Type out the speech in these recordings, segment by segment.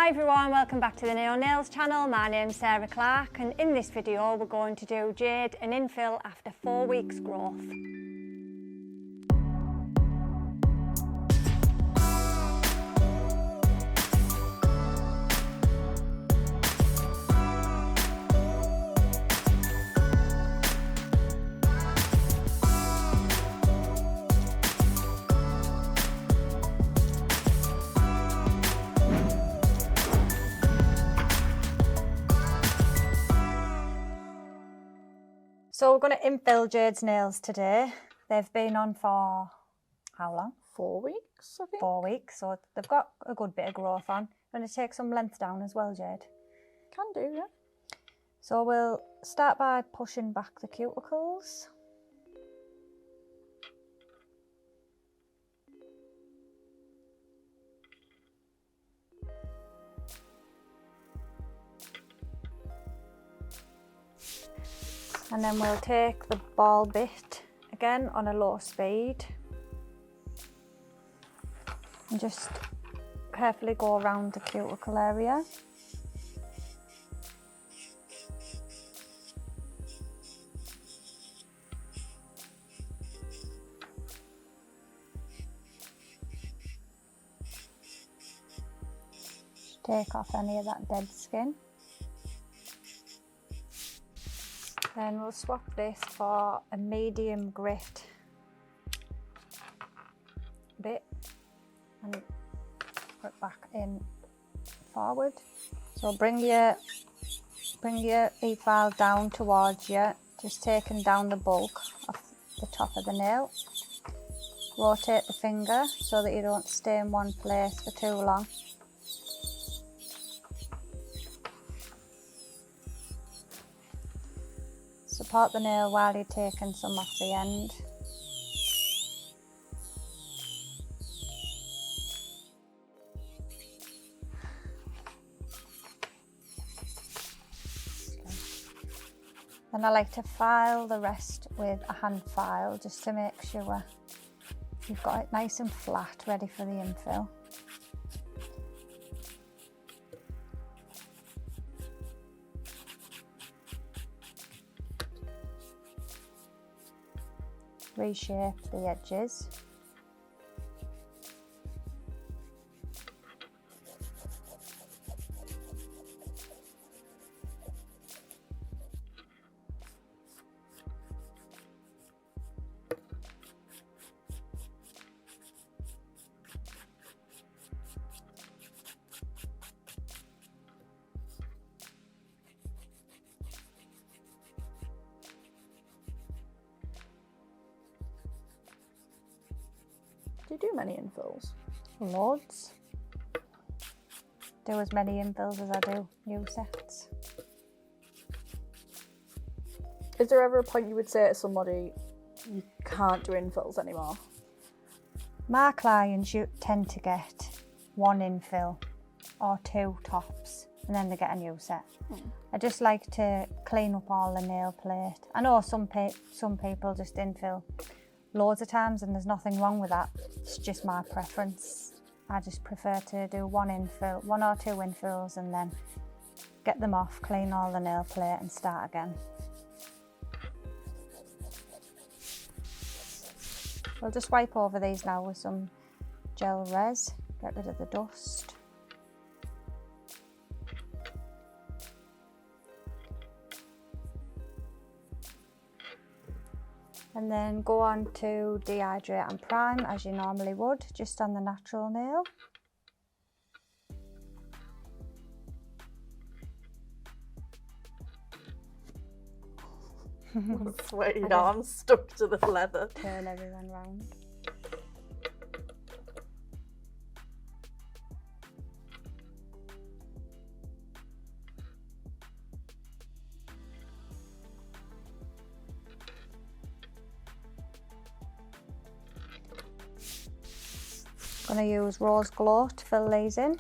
Hi everyone, welcome back to the Neo Nails channel. My name's Sarah Clark and in this video we're going to do jade and infill after 4 weeks growth. So we're going to infill Jade's nails today. They've been on for how long? 4 weeks, I think. 4 weeks, so they've got a good bit of growth on. I'm going to take some length down as well, Jade. Can do, yeah. So we'll start by pushing back the cuticles. And then we'll take the ball bit again on a low speed and just carefully go around the cuticle area. Just take off any of that dead skin. Then we'll swap this for a medium grit bit and put it back in forward. So bring your e-file down towards you, just taking down the bulk of the top of the nail. Rotate the finger so that you don't stay in one place for too long. Support the nail while you're taking some off the end. Then I like to file the rest with a hand file just to make sure you've got it nice and flat, ready for the infill. Reshape the edges. Do you do many infills? Loads. Do as many infills as I do new sets. Is there ever a point you would say to somebody, you can't do infills anymore? My clients tend to get 1 infill or 2 tops and then they get a new set. I just like to clean up all the nail plate. I know some people just infill loads of times and there's nothing wrong with that. It's just my preference. I just prefer to do 1 or 2 infills and then get them off, clean all the nail plate and start again. We'll just wipe over these now with some gel res, get rid of the dust. And then go on to dehydrate and prime as you normally would, just on the natural nail. Sweaty arm stuck to the leather. Turn everyone round. I'm going to use Rose Glow to fill these in.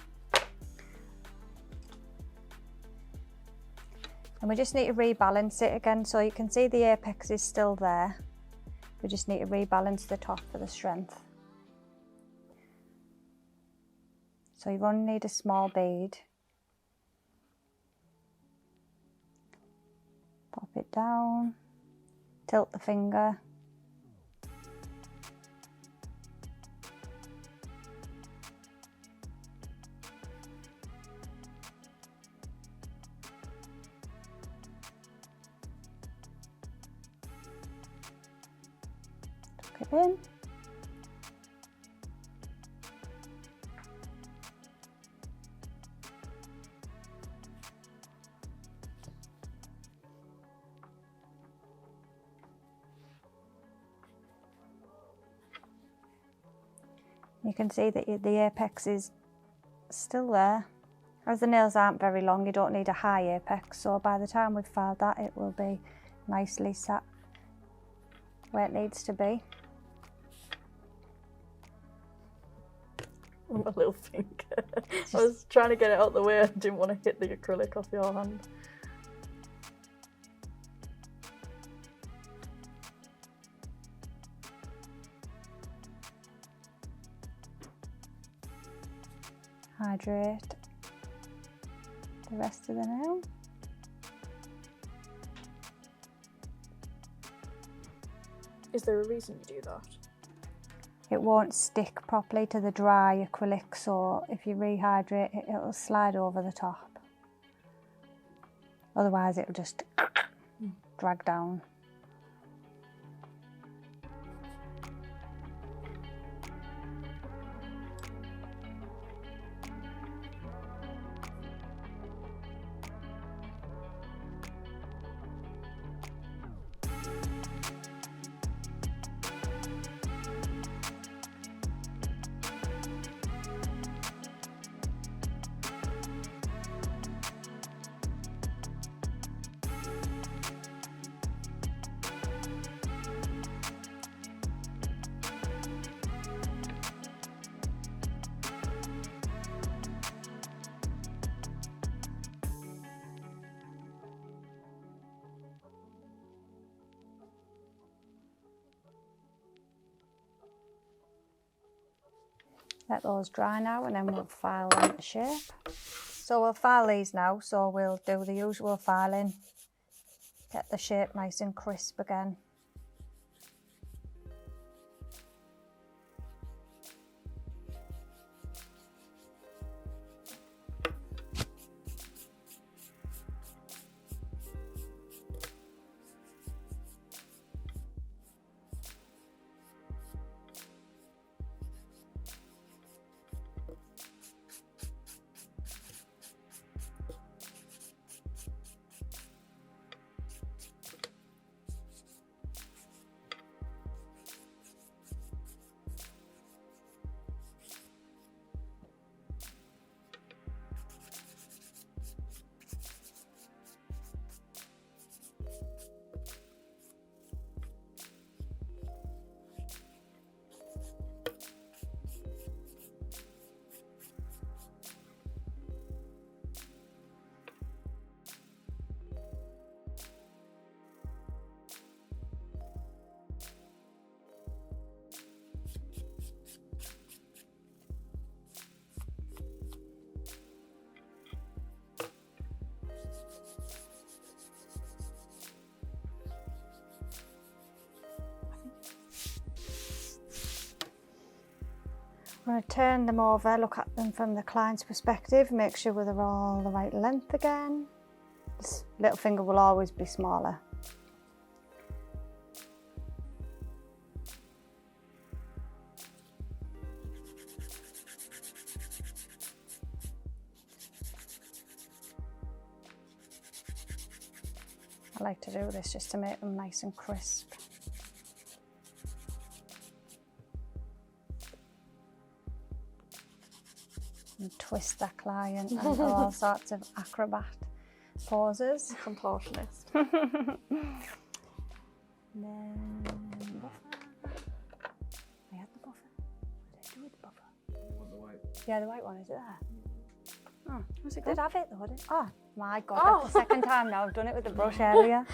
And we just need to rebalance it again, so you can see the apex is still there. We just need to rebalance the top for the strength. So you only need a small bead it down, tilt the finger. Tuck it in. You can see that the apex is still there. As the nails aren't very long, you don't need a high apex, so by the time we've filed that, it will be nicely sat where it needs to be. My little finger. I was trying to get it out the way. I didn't want to hit the acrylic off your hand. Hydrate the rest of the nail. Is there a reason you do that? It won't stick properly to the dry acrylic, so if you rehydrate it, it'll slide over the top. Otherwise it'll just drag down. Let those dry now and then we'll file them into shape. So we'll file these now, so we'll do the usual filing, get the shape nice and crisp again. I'm going to turn them over, look at them from the client's perspective, make sure they're all the right length again. This little finger will always be smaller. I like to do this just to make them nice and crisp. And twist that client and do all sorts of acrobat poses. Contortionist. And then buffer. I had the buffer. What did I do with the buffer? The white. Yeah, the white one, is it there? Oh, Was it did good? have it though, didn't Oh my god, that's the second time now I've done it with the brush earlier.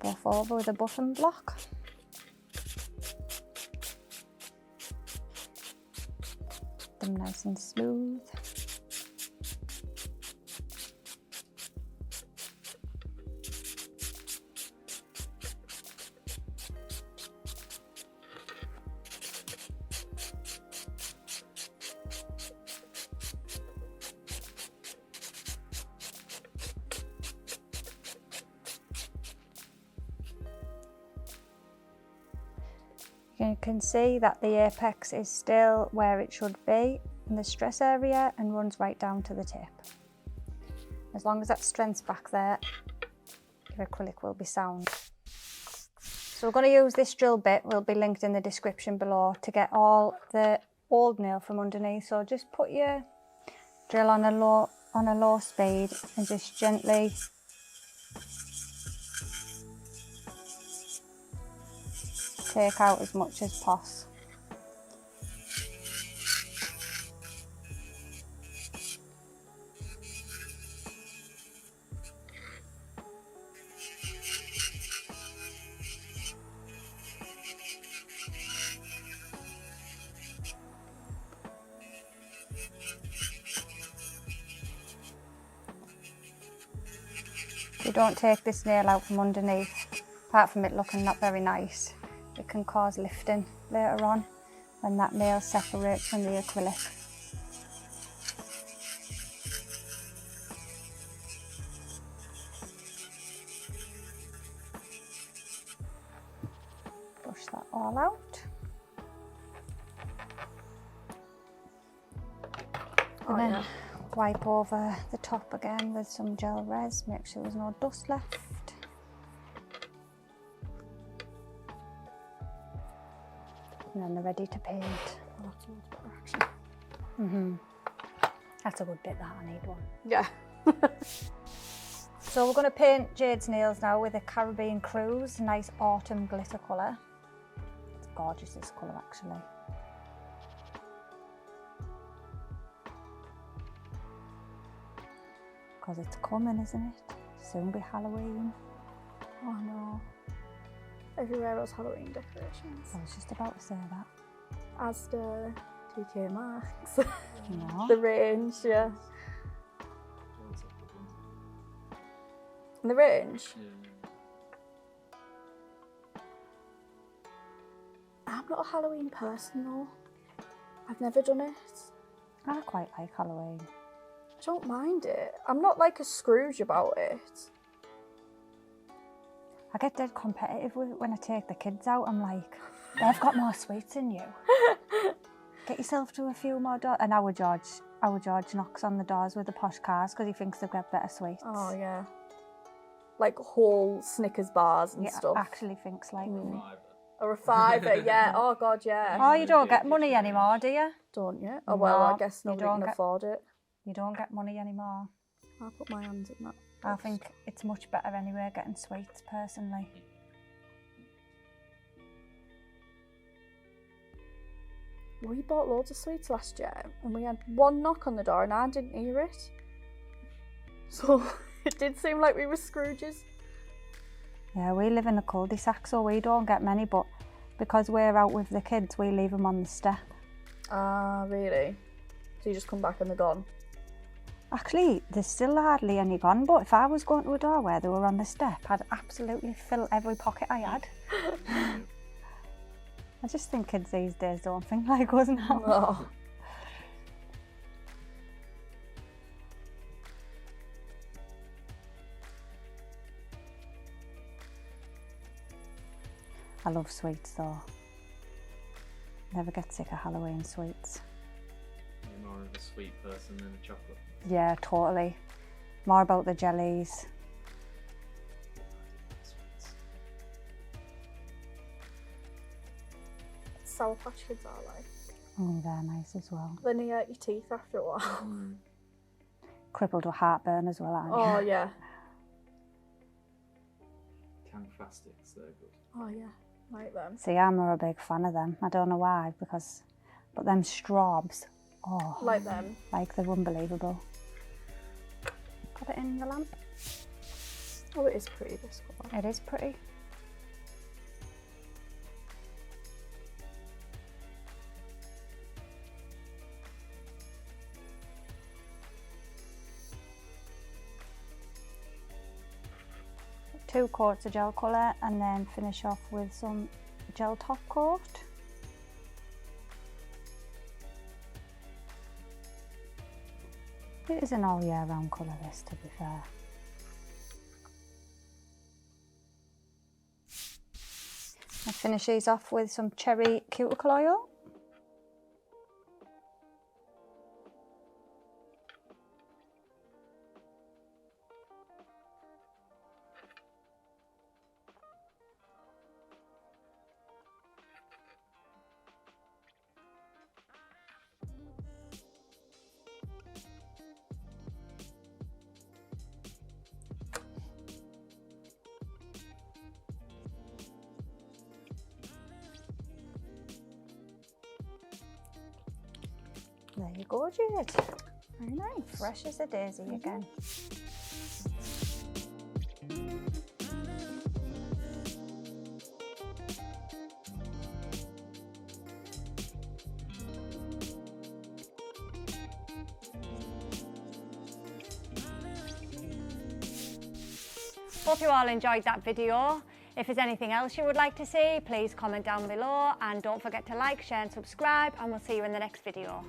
Buff over with a buffing block. Them nice and smooth. You can see that the apex is still where it should be in the stress area and runs right down to the tip. As long as that strength's back there, your acrylic will be sound. So we're going to use this drill bit, will be linked in the description below, to get all the old nail from underneath. So just put your drill on a low speed and just gently take out as much as possible. If you don't take this nail out from underneath, apart from it looking not very nice, it can cause lifting later on when that nail separates from the acrylic. Brush that all out. And then wipe over the top again with some gel res, make sure there's no dust left. And then they're ready to paint. That's a good bit, that I need one. Yeah. So we're going to paint Jade's nails now with a Caribbean Cruise, nice autumn glitter colour. It's gorgeous, this colour actually. Because it's coming, isn't it? Soon be Halloween. Oh no. Everywhere else Halloween decorations. I was just about to say that. Asda, TK Maxx, No. The Range, yeah. The Range? I'm not a Halloween person though. I've never done it. I quite like Halloween. I don't mind it. I'm not like a Scrooge about it. I get dead competitive with it when I take the kids out. I'm like, they've got more sweets than you. Get yourself to a few more doors. And our George knocks on the doors with the posh cars because he thinks they've got better sweets. Oh yeah. Like whole Snickers bars and Yeah, stuff. actually thinks like me. Or a fiver, yeah. Oh god, yeah. Oh, you don't get money anymore, do you? Don't you? Oh well, I No, guess you nobody don't can get- afford it. You don't get money anymore. I'll put my hands in that. I think it's much better anyway getting sweets, personally. We bought loads of sweets last year and we had one knock on the door and I didn't hear it. So it did seem like we were Scrooges. Yeah, we live in a cul-de-sac, so we don't get many, but because we're out with the kids, we leave them on the step. Ah, really? So you just come back and they're gone? Actually, there's still hardly any gone, but if I was going to a door where they were on the step, I'd absolutely fill every pocket I had. I just think kids these days don't think like us now. Oh. I love sweets though. Never get sick of Halloween sweets. You're more of a sweet person than a chocolate. Yeah, totally. More about the jellies. Sour Patch Kids are like. Oh, they're nice as well. Then you hurt your teeth after a while. Crippled with heartburn as well, aren't you? Oh yeah. Tang Fastics, they're good. Oh yeah. Like them. See, I'm a big fan of them. I don't know why, but them straubs, oh, Like them. like they're unbelievable. Got it in the lamp. Oh, it is pretty, this one. It is pretty. Two coats of gel colour and then finish off with some gel top coat. It is an all year round colour, this, to be fair. I Finish these off with some cherry cuticle oil. There you go, Jade. Very nice. Fresh as a daisy again. Hope you all enjoyed that video. If there's anything else you would like to see, please comment down below, and don't forget to like, share and subscribe, and we'll see you in the next video.